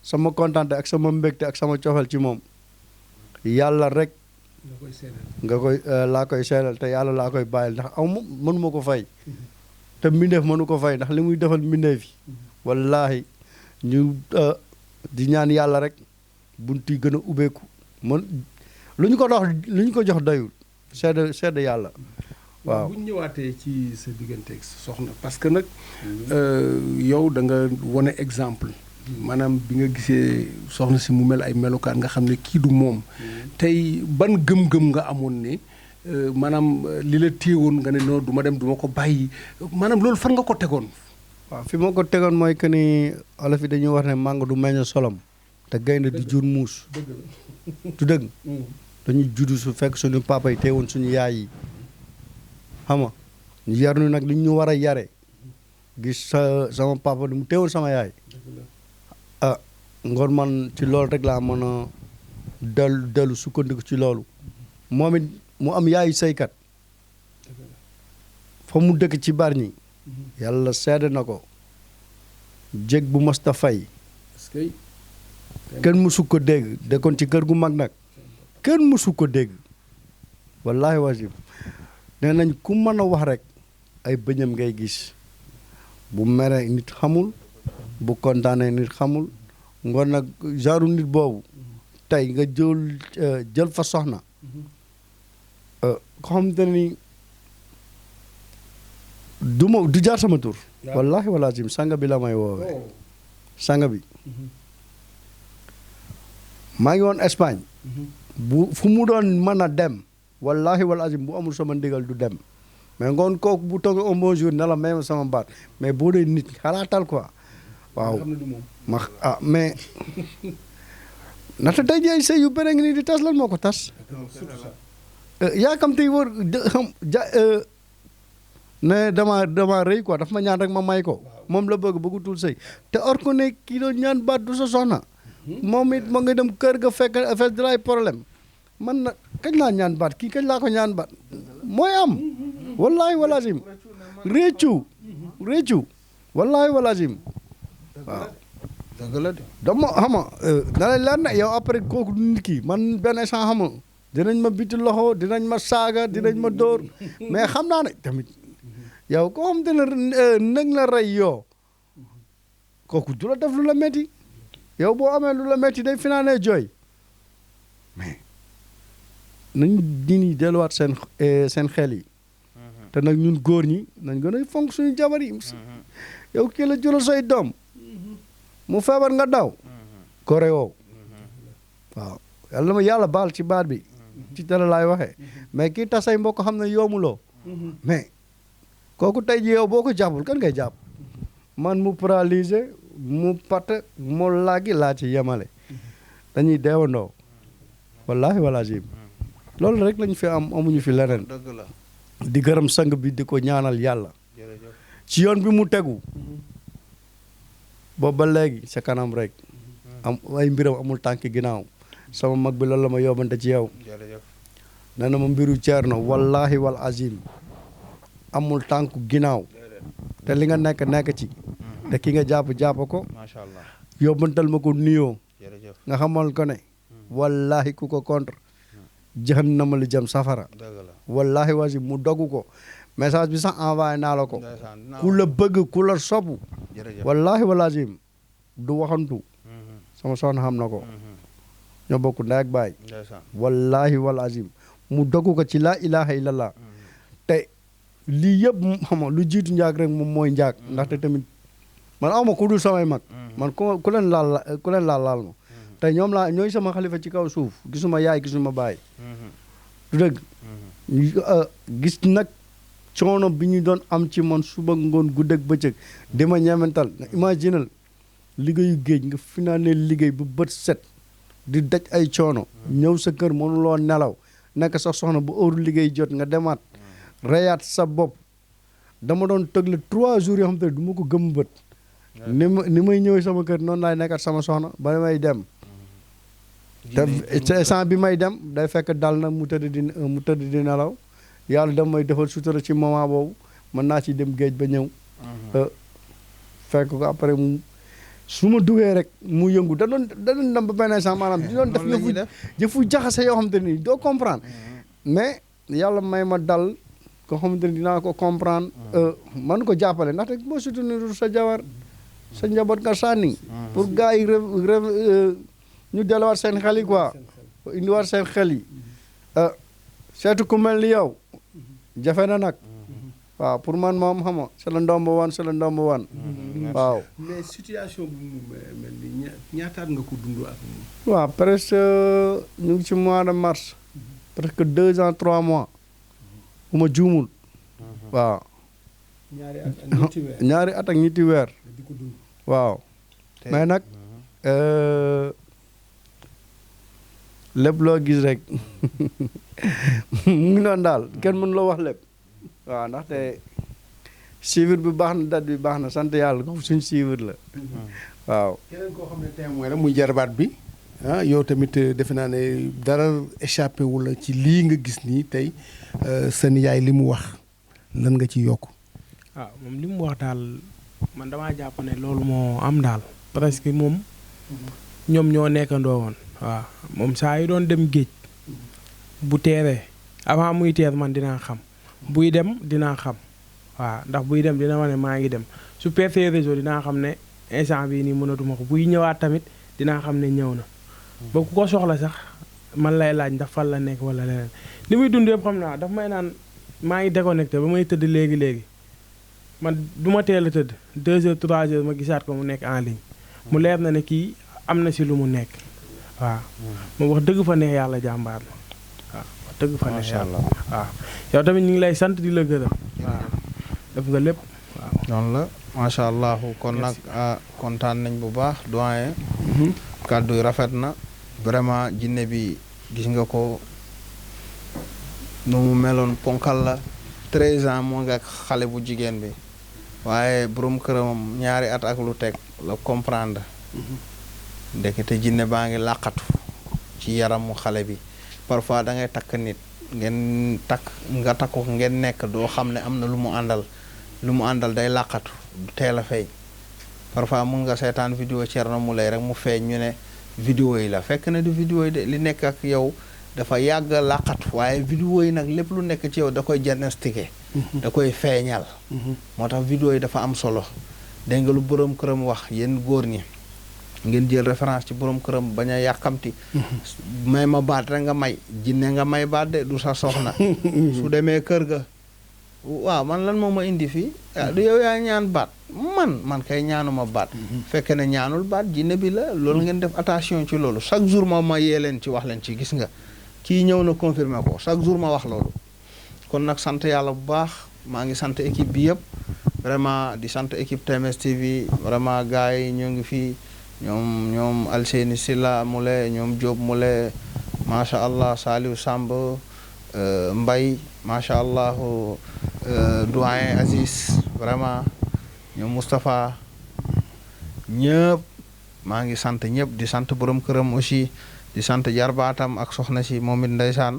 sama kontaante ak sama mbégte ak sama cofeel ci moom yàlla rek laa koy seedal te yàlla laa koy bàyyil ndax aw mënuma ko fay te mbindeef mënu ko fay ndax li muy defal mbindeef yi wallaahi ñu di ñaan yàlla rek bunti gën a ubbeeku lu ñu ko jox doyul sedd yàlla waaw. bu ñu ñëwaatee ci sa digganteeg sa soxna parce que nag yow da nga wane exemple maanaam bi nga gisee soxna si mu mel ay melokaan nga xam ne kii du moom tey ban gëm-gëm nga amoon ne maanaam li la téewoon nga ne non du ma dem du ma ko bàyyi maanaam loolu fan nga ko tegoon. waaw fi ma ko tegoon mooy que ni olof yi dañuy wax ne màngo du meññ solom te gaynde du jur muus du dëgg dañuy juddu su fekk suñu papa yi teewoon suñu yaay yi xam nga ñu yar ñu nag li ñu war a yare gis sama papa du mu teewoon sama yaay ngoon man ci loolu rek laa mën a dellu sukkandiku ci loolu moom it mu am yaayu saykat fa mu dëkk ci Bargny yàlla seede na ko jég bu mosta fay kenn mësu ko dégg dëkkoon ci kër gu mag nag kenn mësu ko dégg wallaahi wasib nee nañ ku mën a wax rek ay bëñam ngay gis bu mere nit xamul bu kontaanee nit xamul ngoon nag genre nit boobu tey nga jël fa soxna ko xamante ne ni du jaar sama tur wallahi walazim sanga bi la may woowee sanga bi maa ngi woon Espagne fu mu doon mën a dem wallahi walazim bu amul sama ndigal du dem mais ngoon kooku bu toog un bon jour ne la may ma sama baat mais boo dee nit xalaatal quoi waaw mais nata tey jii ay sëy yu bëre ngi nii di tas lan moo ko tas yaakamte wër ne dama rëy quoi daf ma ñaan rek ma may ko moom la bëggutul sëy te or ko ne kii doon ñaan baat du sa soxna moom it moo ngi dem kër ga fekk affaire de lay problème man na kañ laa ñaan baat kii kañ laa ko ñaan baat mooy am wallahi walazim réccu wallahi walazim waaw dëgg la de dama xama da lay leer na yow après kooku du nit kii man benn instant xama dinañ ma biti loxo dinañ ma saaga dinañ ma dóor mais xam naa ne tamit yow koo xam te ne nag la rey yoo kooku du la def lu la metti yow boo amee lu la metti day finaanee jooy mais nañ dini delluwaat seen xel yi te nag ñun góor ñi nañ gën a fonk suñu jabar yi yow kii la jëlal say doom mu feebar nga daw gore woow waaw yàlla ma yàlla baal ci baat bi ci télé laay waxee mais kii tas say mbokk xam ne yoomuloo mais kooku tey ji yow boo ko jàppul kan ngay jàpp man mu paralysé mu patt mu laagi laa ci yemale dañuy deewandoo wallaahi wala jim loolu rek lañ fi am amuñu fi leneen dëgg la di gërëm sang bi di ko ñaanal yàlla jërëjëf ci yoon bi mu tegu boobu ba léegi sa kanam rek am ay mbiram amul tànk ginnaaw sama mag bi loolu la ma yóbbante ci yow jërëjëf nee na ma mbiru Thierno wallahi wal azim amul tànk ginnaaw te li nga nekk ci te ki nga jàpp ko macha allah yóbbantal ma ko nuyoo jërëjëf nga xamal ko ne wallahi ku ko contre jahannama li jëm safara dëgg la wallahi wasi mu dogu ko message bi sax envoyé naa la ko ndeysaan dinaa ku la bëgg ku la sopp jërëjëf wallahi wal azim du waxantu sama soxna xam na ko ñoo bokk ndey ak baay ndeysaan wallahi wal azim mu dogu ko ci laa ilaha illallah te lii yëpp xam nga lu jiitu njaag rek moom mooy njaag ndaxte tamit man awma ku dul samay mag man ku leen laal ma te ñoom laa ñooy sama xalifa ci kaw suuf gisuma yaay gisuma baay du dëgg gis nag coono bi ñu doon am ci man suba ngoon guddeeg bëccëg di ma ñemental na imaginal liggéeyu géej nga fi naa ne liggéey bu bët set di daj ay coono ñëw sa kër mënuloo nelaw nekk sa soxna bu heure liggéey jot nga demaat reyaat sa bopp dama doon tëgle 3 jours yoo xam te ne du ma ko gëm bët ni may ñëwee sama kër noonu laay nekkaat sama soxna ba may dem te instant bi may dem day fekk dal na mu tëdd di nelaw yàlla dama may defal sutura ci moment boobu mën naa ci dem géej ba ñëw fekk ko après mu su ma duggee rek mu yëngu da doon dem ba benn instant maanaam di doon def yëfu jaxase yoo xam te ni doo comprendre mais yàlla may ma dal ko xamante ni dinaa ko comprendre man ko jàppale ndaxte boo soutenir sa jabar sa njaboot nga sànni pour gars yi ñu delluwaat seen xel yi quoi indiwaat seen xel yi seetu ku mel ni yow jafe na nag waaw pour man moom xam nga c'est le number one waaw. mais situation bu mu mel ni ñaataat nga ko dund ak moom. waaw presque ñu ngi ci mois de mars presque 2 ans 3 mois bu ma juumul waaw. ñaari at ak ñetti weer waaw mais nag lépp loo gis rek mu ngi noonu daal kenn mënu loo wax lépp waaw ndaxte suivre bi baax na date bi baax na sant yàlla ko suñ suivre la waaw. keneen koo xam ne témoin la muy jarbaat bi yow tamit defe naa ne dara échappé wu la ci lii nga gis nii tey seen yaay li mu wax lan nga ci yokk. moom li mu wax daal man damaa jàpp ne loolu moo am daal presque moom ñoom ñoo nekkandoo woon. waaw moom saa yu doon dem géej bu teeree avant muy teer man dinaa xam buy dem dinaa xam waaw ndax buy dem dina ma ne maa ngi dem su pertee réseau dinaa xam ne instant bii nii mënatuma ko buy ñëwaat tamit dinaa xam ne ñëw na ba ku ko soxla sax man lay laaj ndax fan la nekk wala leneen li muy dund yëpp xam naa daf may naan maa ngi déconnecté ba may tëdd léegi man du ma teel a tëdd 2 heures 3 heures ma gisaat ko mu nekk en ligne mu leer na ne kii am na si lu mu nekk waaw moom wax dëgg fa neex yàlla jàmbaar la waaw wax dëgg fa neex yàlla waaw yow tamit ñu ngi lay sant di la gërëm waaw def nga lépp waaw noonu la macha allah kon nag kontaan nañ bu baax doyen kàddu yi rafet na vraiment jinne bi gis nga ko nu mu meloon ponkal la 13 ans moo nga xale bu jigéen bi waaye borom këramam ñaari at ak lu teg la comprendre ndekete jinne baa ngi làqatu ci yaramu xale bi parfois da ngay takk nit nga takk ko ngeen nekk doo xam ne am na lu mu àndal day làqatu du teel a feeñ parfois mun nga seetaan vidéo Thierno Moulé rek mu feeñ ñu ne vidéo yi la fekk na du vidéo yi de li nekk ak yow dafa yàgg làqatu waaye vidéo yi nag lépp lu nekk ci yow da koy diagnostiqué da koy feeñal moo tax vidéo yi dafa am solo dégg nga lu borom këram wax yéen góor ñi ngeen jël référence ci borom këram bañ a yàkkamti may baat rek nga may jinne nga may baat de du sa soxna su demee kër ga waaw man lan moo ma indi fii du yow yaa ñaan baat man kay ñaanuma baat fekke ne ñaanul baat jinne bi la loolu ngeen def attention ci loolu chaque jour ma yee leen ci wax leen ci gis nga kii ñëw na confirmer ko chaque jour ma wax loolu kon nag sant yàlla bu baax maa ngi sant équipe bi yëpp vraiment di sant équipe TMS TV vraiment gars yi ñoo ngi fii ñoom Alseni Silla Moulé ñoom Diop Moulé macha allah Saliou Samb Mbay macha allah doyen Aziz vraiment ñoom Moustapha ñëpp maa ngi sant ñëpp di sant borom këram aussi di sant jarbaatam ak soxna si moom it ndeysaan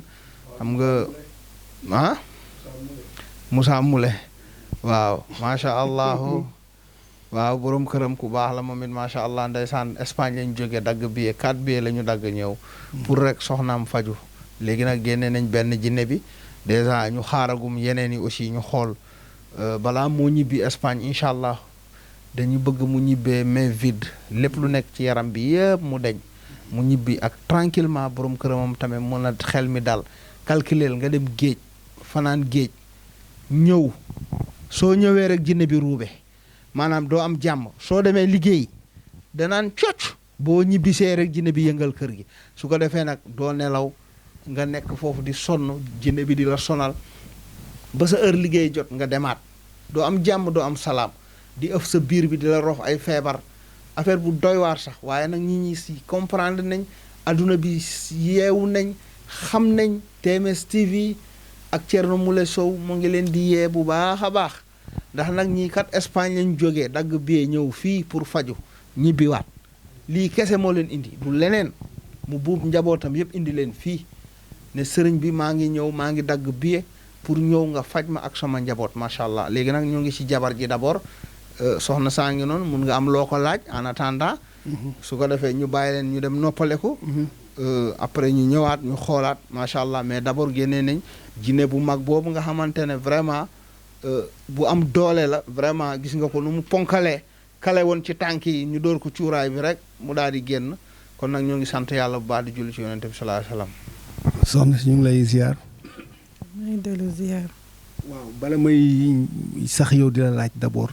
xam nga Moussa Moulé waaw macha allah waaw borom këram ku baax la moom it macha allah ndeysaan Espagne lañ jógee dagg billet 4 billets la ñu dagg ñëw pour rek soxnaam faju léegi nag génne nañ benn jinne bi dèjà ñu xaaragum yeneen yi aussi ñu xool balaa moo ñibbi Espagne incha allah dañu bëgg mu ñibbee main vide lépp lu nekk ci yaram bi yëpp mu deñ mu ñibbi ak tranquillement borom këramam tamit mën a xel mi dal calculer nga dem géej fanaan géej ñëw soo ñëwee rek jinne bi ruube maanaam doo am jàmm soo demee liggéey danaan cocc boo ñibbisee rek jinne bi yëngal kër gi su ko defee nag doo nelaw nga nekk foofu di sonn jinne bi di la sonal ba sa heure liggéey jot nga demaat doo am jàmm doo am salaam di ëf sa biir bi di la rof ay feebar affaire bu doy waar sax waaye nag ñi si comprendre nañ adduna bi yeewu nañ xam nañ TMS TV ak Thierno Moule Sow mu ngi leen di yee bu baax a baax ndax nag ñii kat Espagne lañ jógee dagg bee ñëw fii pour faju ñibbiwaat lii kese moo leen indi du leneen mu buub njabootam yëpp indi leen fii ne sëriñ bi maa ngi ñëw maa ngi dagg billet pour ñëw nga faj ma ak sama njaboot macha allah léegi nag ñu ngi ci jabar ji d'abord soxna saa ngi noonu mun nga am loo ko laaj en attendant su ko defee ñu bàyyi leen ñu dem noppaleku après ñu ñëwaat ñu xoolaat macha allah mais d'abord génnee nañ jinne bu mag boobu nga xamante ne vraiment bu am doole la vraiment gis nga ko nu mu ponkalee kale woon ci tànk yi ñu door ko cuuraay bi rek mu daal di génn kon nag ñoo ngi sant yàlla bu baax di julli ci yonente bi sallallahu alayhi wasallam soxna si ñu ngi lay ziar. maa ngi dellu ziar. waaw bala may sax yow di la laaj d'abord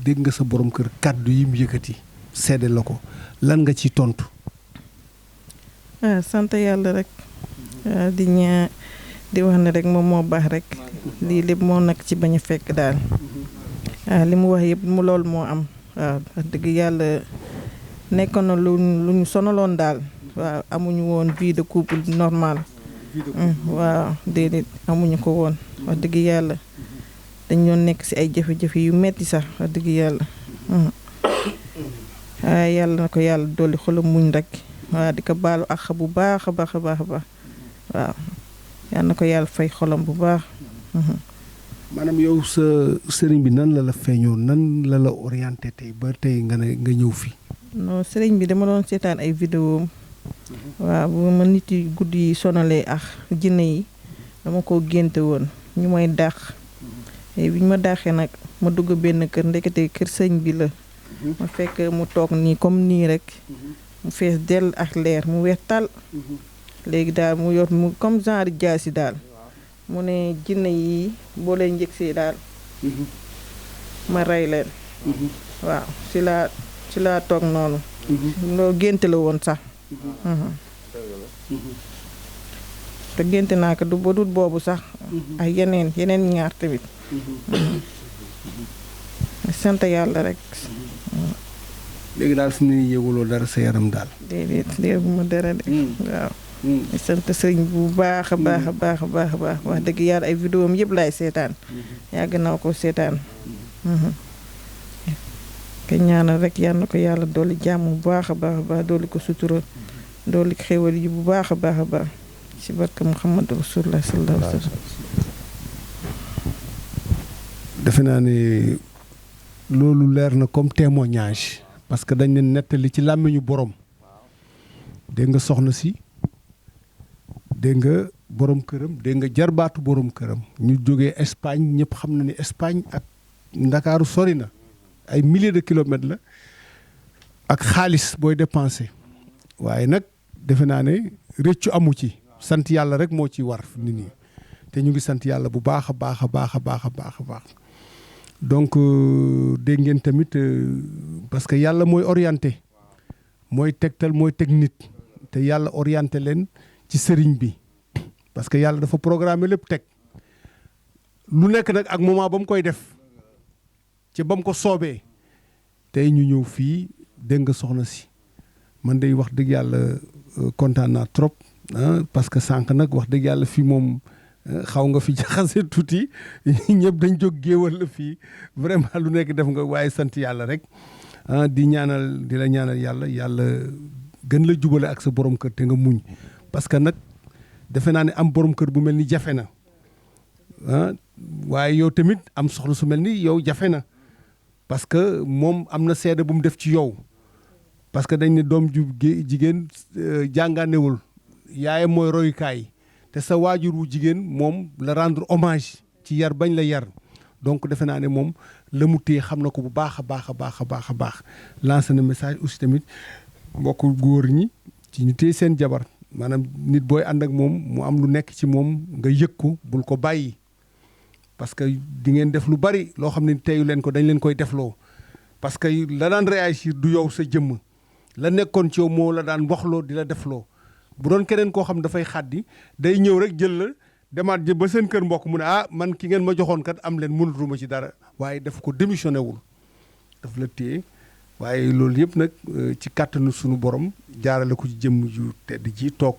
dégg nga sa borom kër kàddu yi mu yëkkati sedde la ko lan nga ci tontu. sant yàlla rek di wax ne rek moom moo baax rek lii lépp moo nag ci bañ a fekk daal li mu wax yëpp loolu moo am waaw wax dëgg yàlla nekkoon na lu ñu sonaloon daal waaw amuñu woon vie de couple normal waaw déedéet amuñu ko woon wax dëgg yàlla dañ doon nekk ci ay jafe-jafe yu metti sax wax dëgg yàlla waaye yàlla na ko yàlla dolli xolam muñ rek waaw di ko baalu àq bu baax a baax a baax a baax waaw yàlla na ko yàlla fay xolam bu baax maanaam yow sa sëriñ bi nan la la feeñoo nan la la orienté tey ba tey nga ñëw fi non sëriñ bi dama doon seetaan ay vidéo waaw bu ma nit yi guddi yi sonalee ak jinne yi dama ko génte woon ñu may dàq bi ñu ma dàqee nag ma dugg benn kër ndekete kër sëñ bi la ma fekk mu toog nii comme nii rek mu fees dell ak leer mu weex tal léegi daal mu yor mu comme genre jaasi daal mu ne jinne yi boo leen njëgsee daal ma rey leen waaw ci laa toog noonu loo génte la woon sax te génte naa ko du ba dut boobu sax ak yeneen ñaar tamit sant yàlla rek léegi daal fi mu ne yëguloo dara sa yaram daal déedéet yëguma dara de waaw sant sëriñ bu baax a baax a baax a baax a baax wax dëgg yàlla ay vidéo am yëpp laay seetaan yàgg naa ko seetaan ke ñaanal rek yal na ko yàlla dooli jàmm bu baax a baax a baax dooli ko sutura dooli xéwal yi bu baax a baax a baax ci barka Muhammad rasulullah sallallahu alayhi wa sallam defe naa ne loolu leer na comme témoignage parce que dañ ne nettali ci làmmiñu borom dégg nga soxna si dégg nga borom këram dégg nga jarbaatu borom këram ñu jógee Espagne ñëpp xam na ni Espagne ak Ndakaaru sori na ay milliers de kilomètres la ak xaalis booy dépenser waaye nag defe naa ne rëccu amu ci sant yàlla rek moo ci war nit ñi te ñu ngi sant yàlla bu baax a baax a baax a baax a baax a baax donc dégg ngeen tamit parce que yàlla mooy orienté mooy tegtal mooy teg nit te yàlla orienté leen ci sëriñ bi parce que yàlla dafa programmer lépp teg lu nekk nag ak moment ba mu koy def ci ba mu ko soobee tey ñu ñëw fii dégg nga soxna si man day wax dëgg yàlla kontaan naa trop parce que sànq nag wax dëgg yàlla fii moom xaw nga fi jaxase tuuti ñëpp dañ jóg géewal la fii vraiment lu nekk def nga waaye sant yàlla rek di la ñaanal yàlla gën la jubale ak sa borom kër te nga muñ parce que nag defe naa ne am borom kër bu mel ni jafe na waaye yow tamit am soxna su mel ni yow jafe na parce que moom am na seede bu mu def ci yow parce que dañ ne doom ju jigéen jàngaanewul yaayam mooy royukaay te sa waajur wu jigéen moom la rendre hommage ci yar bañ la yar donc defe naa ne moom la mu téye xam na ko bu baax a baax a baax a baax a baax lancé na message aussi tamit mbokku góor ñi ci ñu téye seen jabar maanaam nit booy ànd ak moom mu am lu nekk ci moom nga yëg ko bul ko bàyyi parce que di ngeen def lu bari loo xam ne teyu leen ko dañ leen koy defloo parce que la daan réagir du yow sa jëmm la nekkoon ci yow moo la daan waxloo di la defloo bu doon keneen koo xam dafay xaddi day ñëw rek jël la demaat ba seen kër mbokk mu ne man ki ngeen ma joxoon kat am leen mënatuma ci dara waaye daf ko démissionné wul daf la téye waaye loolu yëpp nag ci kàttanu sunu borom jaarale ko ci jëmm ju tedd ji toog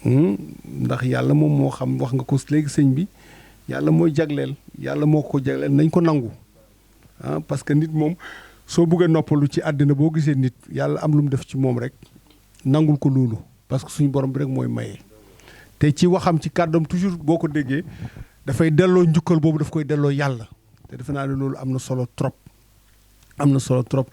ndax yàlla moom moo xam wax nga ko léegi sëñ bi yàlla mooy jagleel yàlla moo ko jagleel nañ ko nangu parce que nit moom soo bëggee noppalu ci àddina boo gisee nit yàlla am lu mu def ci moom rek nangul ko loolu parce que suñu borom bi rek mooy maye. te ci waxam ci kàddoom toujours boo ko déggee dafay delloo njukkal boobu daf koy delloo yàlla te defe naa ne loolu am na solo trop am na solo trop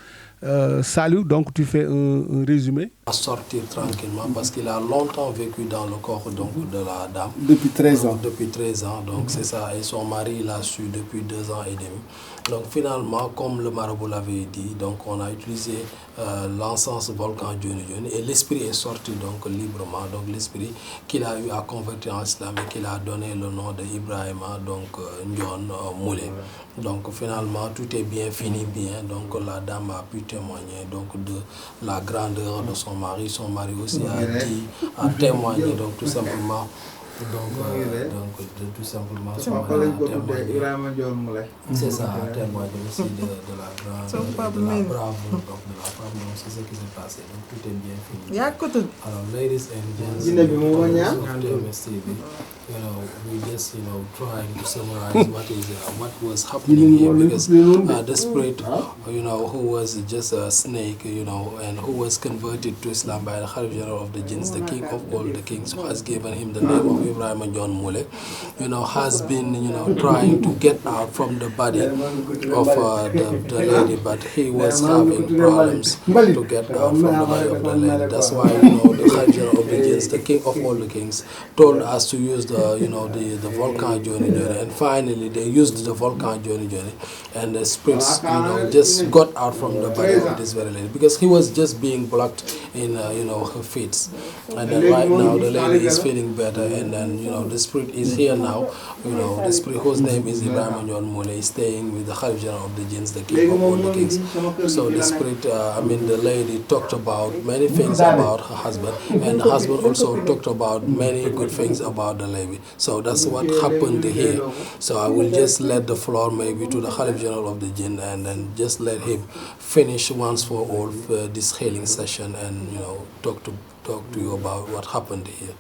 Saliou donc tu fais un résumé. À sortir tranquillement parce qu'il a longtemps vécu dans le corps donc de la dame. Depuis 13 ans. Depuis 13 ans, donc c'est ça. Et son mari l'a su depuis 2 ans et demi. Donc finalement, comme le marabout l'avait dit, donc on a utilisé l'encens volcan Dioni Dioni et l'esprit est sorti donc librement. Donc l'esprit qu'il a eu à convertir en islam et qu'il a donné le nom de Ibrahima, donc Ndion Moulé. Donc finalement, tout est bien fini, bien. Donc la dame a pu témoigner donc de la grandeur de son mari. Son mari aussi a témoigné donc tout simplement. Donc tout simplement son mari a témoigné. C'est ça, a témoigné aussi de la grandeur, de la bravoure donc de la femme. Donc c'est ce qui s'est passé. Donc tout est bien fini. Alors ladies and gentlemen, we just trying to summarize what was happening here because the spirit who was just a snake and who was converted to Islam by the Khalif General of the Jinns, the king of all the kings, who has given him the name of Ibrahim Ndion Moulé, has been trying to get out from the body of the lady, but he was having problems to get out from the body of the lady. That's why the Khalif General of the Jinns, the king of all the kings, told us to use the volcan Dioni Dioni, and finally they used the volcan Dioni Dioni, and the spirits just got out from the body of this very lady because he was just being blocked in her feet. And then right now the lady is feeling better, and then the spirit is here now. The spirit whose name is Ibrahim Ndion Moulé is staying with the Khalif General of the Jinns, the king of all the kings. So the spirit, the lady talked about many things about her husband, and the husband also talked about many good things about the lady. So that's what happened here. So I will just let the floor maybe to the Khalif General of the Jinn, and then just let him finish once for all this healing session, and talk to you about what happened here.